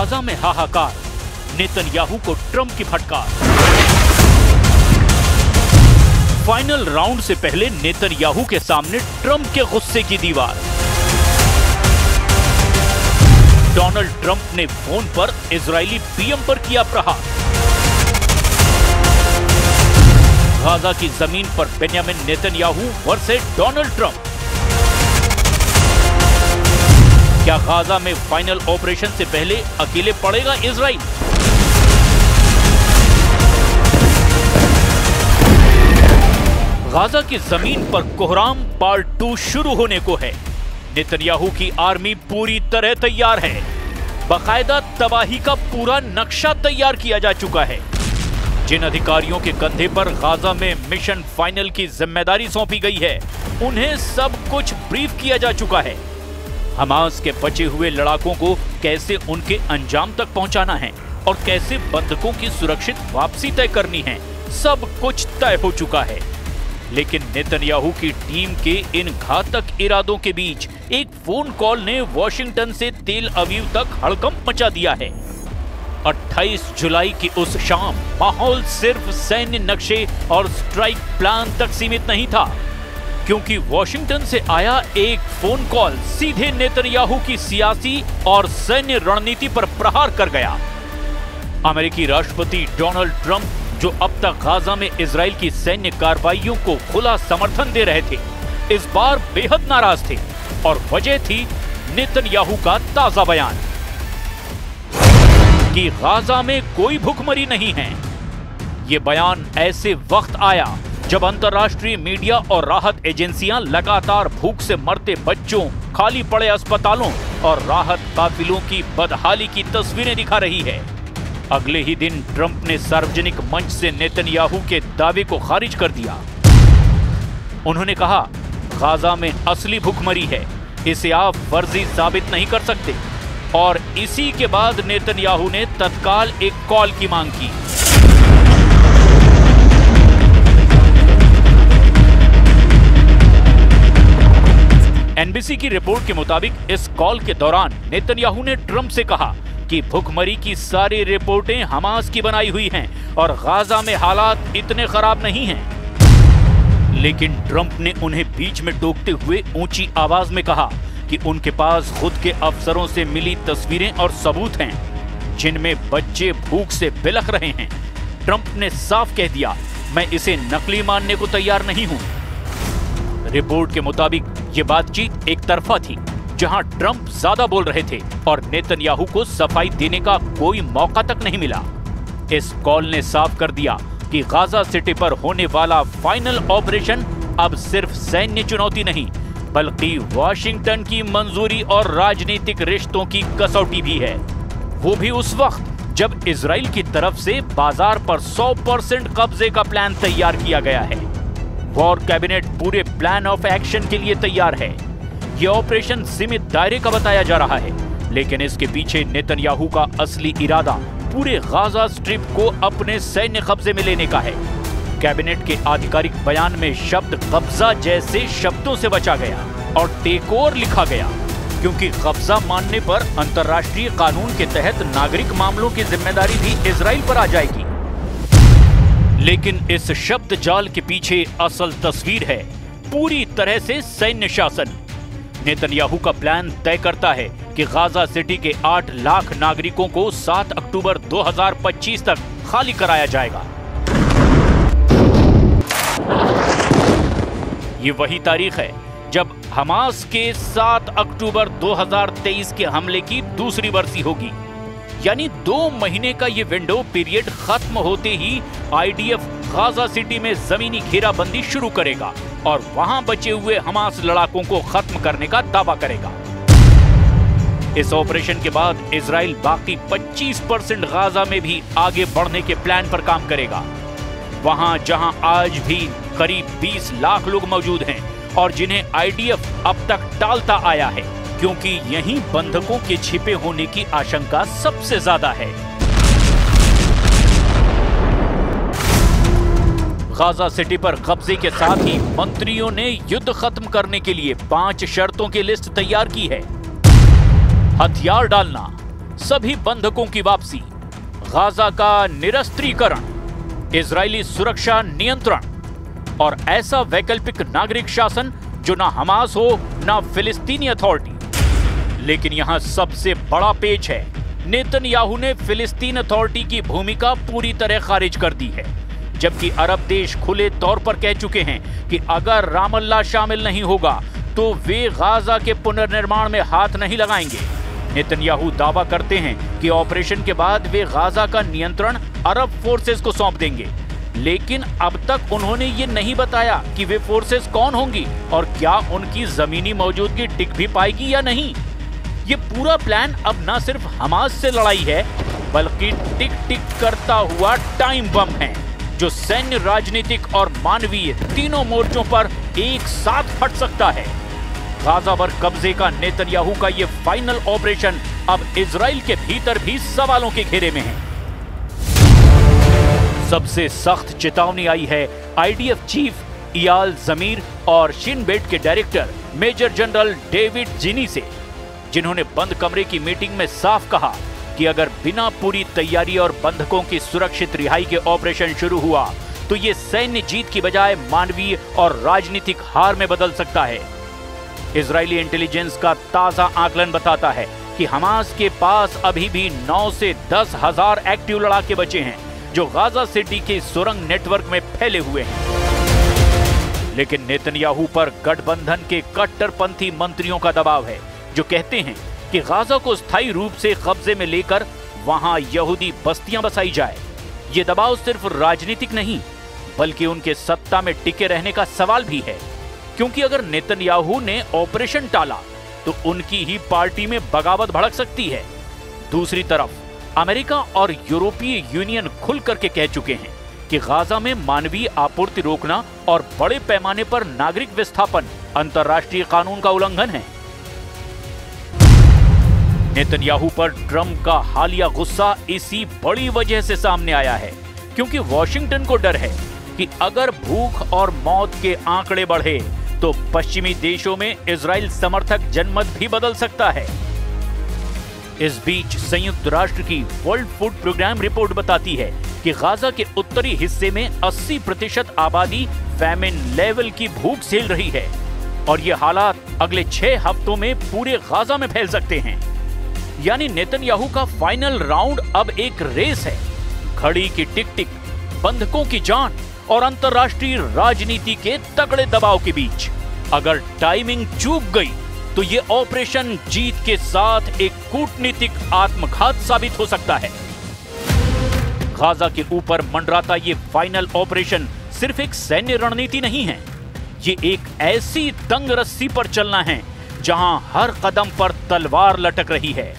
Gaza में हाहाकार, Netanyahu को ट्रंप की फटकार। फाइनल राउंड से पहले नेतन्याहू के सामने ट्रंप के गुस्से की दीवार। डोनाल्ड ट्रंप ने फोन पर इजरायली पीएम पर किया प्रहार। गाजा की जमीन पर Benjamin Netanyahu versus Donald Trump. क्या गाजा में फाइनल ऑपरेशन से पहले अकेले पड़ेगा इजराइल? गाजा की जमीन पर कोहराम पार्ट 2 शुरू होने को है। नेतन्याहू की आर्मी पूरी तरह तैयार है। बाकायदा तबाही का पूरा नक्शा तैयार किया जा चुका है। जिन अधिकारियों के कंधे पर गाजा में मिशन फाइनल की जिम्मेदारी सौंपी गई है, उन्हें सब कुछ ब्रीफ किया जा चुका है। हमास के बचे हुए लड़ाकों को कैसे उनके अंजाम तक पहुंचाना है और कैसे बंधकों की सुरक्षित वापसी तय करनी है, सब कुछ तय हो चुका है। लेकिन नेतन्याहू की टीम के इन घातक इरादों के बीच एक फोन कॉल ने वॉशिंगटन से तेल अवीव तक हड़कंप मचा दिया है। 28 जुलाई की उस शाम माहौल सिर्फ सैन्य नक्शे और स्ट्राइक प्लान तक सीमित नहीं था, क्योंकि वॉशिंगटन से आया एक फोन कॉल सीधे नेतन्याहू की सियासी और सैन्य रणनीति पर प्रहार कर गया। अमेरिकी राष्ट्रपति डोनाल्ड ट्रंप, जो अब तक गाजा में इजराइल की सैन्य कार्रवाइयों को खुला समर्थन दे रहे थे, इस बार बेहद नाराज थे और वजह थी नेतन्याहू का ताजा बयान कि गाजा में कोई भूखमरी नहीं है। यह बयान ऐसे वक्त आया जब अंतर्राष्ट्रीय मीडिया और राहत एजेंसियां लगातार भूख से मरते बच्चों, खाली पड़े अस्पतालों और राहत काफिलों की बदहाली की तस्वीरें दिखा रही है। अगले ही दिन ट्रंप ने सार्वजनिक मंच से नेतन्याहू के दावे को खारिज कर दिया। उन्होंने कहा, गाजा में असली भूखमरी है, इसे आप फर्जी साबित नहीं कर सकते। और इसी के बाद नेतन्याहू ने तत्काल एक कॉल की मांग की। एनबीसी की रिपोर्ट के मुताबिक इस कॉल के दौरान नेतन्याहू ने ट्रंप से कहा कि भूखमरी की सारी रिपोर्टें हमास की बनाई हुई हैं और गाजा में हालात इतने खराब नहीं हैं। लेकिन ट्रंप ने उन्हें बीच में टोकते हुए ऊंची आवाज में कहा कि उनके पास खुद के अफसरों से मिली तस्वीरें और सबूत हैं, जिनमें बच्चे भूख से बिलख रहे हैं। ट्रंप ने साफ कह दिया, मैं इसे नकली मानने को तैयार नहीं हूं। रिपोर्ट के मुताबिक ये बातचीत एक तरफा थी, जहां ट्रंप ज्यादा बोल रहे थे और नेतन्याहू को सफाई देने का कोई मौका तक नहीं मिला। इस कॉल ने साफ कर दिया कि गाजा सिटी पर होने वाला फाइनल ऑपरेशन अब सिर्फ सैन्य चुनौती नहीं, बल्कि वॉशिंगटन की मंजूरी और राजनीतिक रिश्तों की कसौटी भी है। वो भी उस वक्त जब इजराइल की तरफ से बाजार पर 100% कब्जे का प्लान तैयार किया गया है। वॉर कैबिनेट पूरे प्लान ऑफ एक्शन के लिए तैयार है। यह ऑपरेशन सीमित दायरे का बताया जा रहा है, लेकिन इसके पीछे नेतन्याहू का असली इरादा पूरे गाजा स्ट्रिप को अपने सैन्य कब्जे में लेने का है। कैबिनेट के आधिकारिक बयान में शब्द कब्जा जैसे शब्दों से बचा गया और टेक ओवर लिखा गया, क्योंकि कब्जा मानने पर अंतर्राष्ट्रीय कानून के तहत नागरिक मामलों की जिम्मेदारी भी इजराइल पर आ जाएगी। लेकिन इस शब्द जाल के पीछे असल तस्वीर है पूरी तरह से सैन्य शासन। नेतन्याहू का प्लान तय करता है कि गाजा सिटी के 8 लाख नागरिकों को 7 अक्टूबर 2025 तक खाली कराया जाएगा। ये वही तारीख है जब हमास के 7 अक्टूबर 2023 के हमले की दूसरी बरसी होगी। यानी 2 महीने का ये विंडो पीरियड खत्म होते ही आईडीएफ गाजा सिटी में जमीनी घेराबंदी शुरू करेगा और वहां बचे हुए हमास लड़ाकों को खत्म करने का दावा करेगा। इस ऑपरेशन के बाद इजराइल बाकी 25% गाजा में भी आगे बढ़ने के प्लान पर काम करेगा। वहां जहां आज भी करीब 20 लाख लोग मौजूद हैं और जिन्हें आईडीएफ अब तक टालता आया है, क्योंकि यहीं बंधकों के छिपे होने की आशंका सबसे ज्यादा है। गाजा सिटी पर कब्जे के साथ ही मंत्रियों ने युद्ध खत्म करने के लिए 5 शर्तों की लिस्ट तैयार की है। हथियार डालना, सभी बंधकों की वापसी, गाजा का निरस्त्रीकरण, इजरायली सुरक्षा नियंत्रण और ऐसा वैकल्पिक नागरिक शासन जो ना हमास हो ना फिलिस्तीनी अथॉरिटी। लेकिन यहां सबसे बड़ा पेच है, नेतन्याहू ने फिलिस्तीन अथॉरिटी की भूमिका पूरी तरह खारिज कर दी है, जबकि अरब देश खुले तौर पर कह चुके हैं कि अगर रामल्ला शामिल नहीं होगा तो वे गाजा के पुनर्निर्माण में हाथ नहीं लगाएंगे। नेतन्याहू दावा करते हैं कि ऑपरेशन के बाद वे गाजा का नियंत्रण अरब फोर्सेस को सौंप देंगे, लेकिन अब तक उन्होंने ये नहीं बताया कि वे फोर्सेस कौन होंगी और क्या उनकी जमीनी मौजूदगी टिक भी पाएगी या नहीं। ये पूरा प्लान अब न सिर्फ हमास से लड़ाई है, बल्कि टिक टिक करता हुआ टाइम बम है, जो सैन्य, राजनीतिक और मानवीय तीनों मोर्चों पर एक साथ फट सकता है। गाजा पर कब्जे का नेतन्याहू का ये फाइनल ऑपरेशन अब इजराइल के भीतर भी सवालों के घेरे में है। सबसे सख्त चेतावनी आई है आईडीएफ चीफ इयाल जमीर और शिन बेट के डायरेक्टर मेजर जनरल डेविड जिनी से, जिन्होंने बंद कमरे की मीटिंग में साफ कहा कि अगर बिना पूरी तैयारी और बंधकों की सुरक्षित रिहाई के ऑपरेशन शुरू हुआ तो ये सैन्य जीत की बजाय मानवीय और राजनीतिक हार में बदल सकता है। इजरायली इंटेलिजेंस का ताजा आकलन बताता है कि हमास के पास अभी भी 9 से 10 हजार एक्टिव लड़ाके बचे हैं, जो गाजा सिटी के सुरंग नेटवर्क में फैले हुए हैं। लेकिन नेतन्याहू पर गठबंधन के कट्टरपंथी मंत्रियों का दबाव है, जो कहते हैं कि गाजा को स्थायी रूप से कब्जे में लेकर वहां यहूदी बस्तियां बसाई जाए। ये दबाव सिर्फ राजनीतिक नहीं, बल्कि उनके सत्ता में टिके रहने का सवाल भी है, क्योंकि अगर नेतन्याहू ने ऑपरेशन टाला तो उनकी ही पार्टी में बगावत भड़क सकती है। दूसरी तरफ अमेरिका और यूरोपीय यूनियन खुल करके कह चुके हैं कि गाजा में मानवीय आपूर्ति रोकना और बड़े पैमाने पर नागरिक विस्थापन अंतर्राष्ट्रीय कानून का उल्लंघन है। नेतन्याहू पर ट्रंप का हालिया गुस्सा इसी बड़ी वजह से सामने आया है, क्योंकि वॉशिंगटन को डर है कि अगर भूख और मौत के आंकड़े बढ़े तो पश्चिमी देशों में इजराइल समर्थक जनमत भी बदल सकता है। इस बीच संयुक्त राष्ट्र की वर्ल्ड फूड प्रोग्राम रिपोर्ट बताती है कि गाजा के उत्तरी हिस्से में 80% आबादी फैमिन लेवल की भूख झेल रही है और ये हालात अगले 6 हफ्तों में पूरे गाजा में फैल सकते हैं। यानी नेतन्याहू का फाइनल राउंड अब एक रेस है, घड़ी की टिक टिक, बंधकों की जान और अंतर्राष्ट्रीय राजनीति के तगड़े दबाव के बीच। अगर टाइमिंग चूक गई तो ये ऑपरेशन जीत के साथ एक कूटनीतिक आत्मघात साबित हो सकता है। गाजा के ऊपर मंडराता ये फाइनल ऑपरेशन सिर्फ एक सैन्य रणनीति नहीं है, ये एक ऐसी तंग रस्सी पर चलना है जहां हर कदम पर तलवार लटक रही है।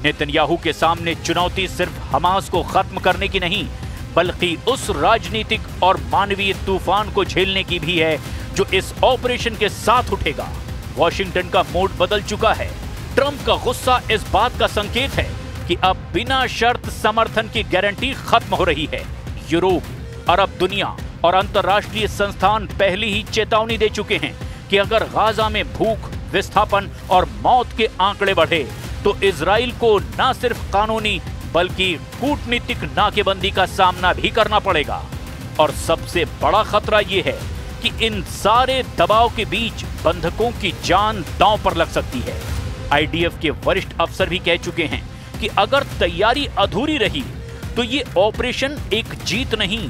नेतन्याहू के सामने चुनौती सिर्फ हमास को खत्म करने की नहीं, बल्कि उस राजनीतिक और मानवीय तूफान को झेलने की भी है जो इस ऑपरेशन के साथ उठेगा। वॉशिंगटन का मूड बदल चुका है। ट्रंप का गुस्सा इस बात का संकेत है कि अब बिना शर्त समर्थन की गारंटी खत्म हो रही है। यूरोप, अरब दुनिया और अंतर्राष्ट्रीय संस्थान पहले ही चेतावनी दे चुके हैं कि अगर गाजा में भूख, विस्थापन और मौत के आंकड़े बढ़े तो इजराइल को न सिर्फ कानूनी बल्कि कूटनीतिक नाकेबंदी का सामना भी करना पड़ेगा। और सबसे बड़ा खतरा यह है कि इन सारे दबाव के बीच बंधकों की जान दांव पर लग सकती है। आईडीएफ के वरिष्ठ अफसर भी कह चुके हैं कि अगर तैयारी अधूरी रही तो ये ऑपरेशन एक जीत नहीं,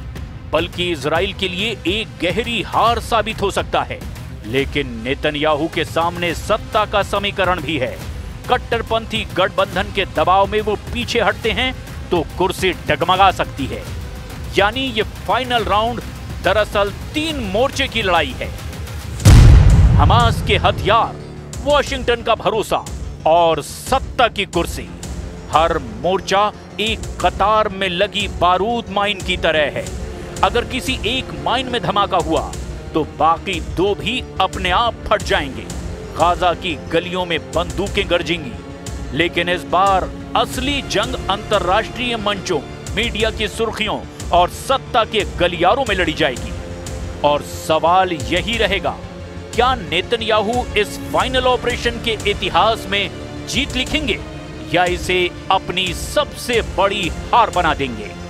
बल्कि इजराइल के लिए एक गहरी हार साबित हो सकता है। लेकिन नेतन्याहू के सामने सत्ता का समीकरण भी है। कट्टरपंथी गठबंधन के दबाव में वो पीछे हटते हैं तो कुर्सी डगमगा सकती है। यानी ये फाइनल राउंड दरअसल 3 मोर्चे की लड़ाई है। हमास के हथियार, वॉशिंगटन का भरोसा और सत्ता की कुर्सी। हर मोर्चा एक कतार में लगी बारूद माइन की तरह है। अगर किसी एक माइन में धमाका हुआ तो बाकी 2 भी अपने आप फट जाएंगे। गाजा की गलियों में बंदूकें गरजेंगी, लेकिन इस बार असली जंग अंतर्राष्ट्रीय मंचों, मीडिया की सुर्खियों और सत्ता के गलियारों में लड़ी जाएगी। और सवाल यही रहेगा, क्या नेतन्याहू इस फाइनल ऑपरेशन के इतिहास में जीत लिखेंगे या इसे अपनी सबसे बड़ी हार बना देंगे।